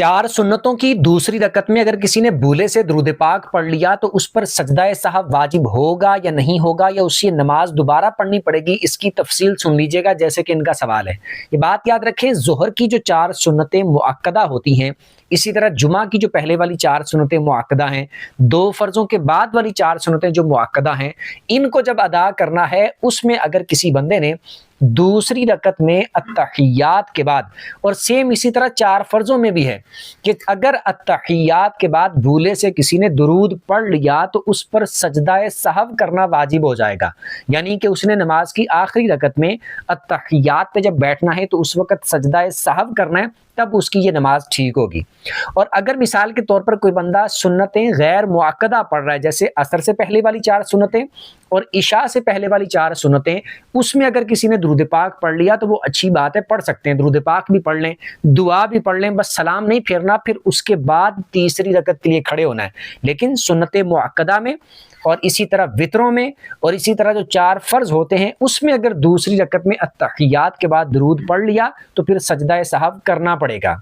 चार सुन्नतों की दूसरी रकत में अगर किसी ने भूले से दुरूद पाक पढ़ लिया तो उस पर सजदा साहब वाजिब होगा या नहीं होगा, या उसी नमाज दोबारा पढ़नी पड़ेगी, इसकी तफसील सुन लीजिएगा जैसे कि इनका सवाल है। ये बात याद रखें, ज़ोहर की जो चार सुन्नतें मुअक्कदा होती हैं, इसी तरह जुमा की जो पहले वाली चार सुन्नतें मुअक्कदा हैं, दो फर्जों के बाद वाली चार सुन्नतें जो मुअक्कदा हैं, इनको जब अदा करना है उसमें अगर किसी बंदे ने दूसरी रकत में अत्तहियात के बाद, और सेम इसी तरह चार फर्जों में भी है कि अगर अत्तहियात के बाद भूले से किसी ने दुरूद पढ़ लिया तो उस पर सजदा सहव करना वाजिब हो जाएगा। यानी कि उसने नमाज की आखिरी रकत में अत्तहियात पे जब बैठना है तो उस वक्त सजदा सहव करना है, तब उसकी ये नमाज ठीक होगी। और अगर मिसाल के तौर पर कोई बंदा सुन्नतें गैर मुअक्कदा पढ़ रहा है, जैसे असर से पहले वाली चार सुन्नतें और इशा से पहले वाली चार सुन्नतें, उसमें अगर किसी ने दुरूद पाक पढ़ लिया तो वो अच्छी बात है, पढ़ सकते हैं, दुरूद पाक भी पढ़ लें, दुआ भी पढ़ लें, बस सलाम नहीं फेरना, फिर उसके बाद तीसरी रकत के लिए खड़े होना है। लेकिन सुन्नतें मुअक्कदा में और इसी तरह वित्रों में और इसी तरह जो चार फर्ज होते हैं उसमें अगर दूसरी रकत में अत्तहियात के बाद दुरूद पढ़ लिया तो फिर सजदा सहव करना पड़ेगा।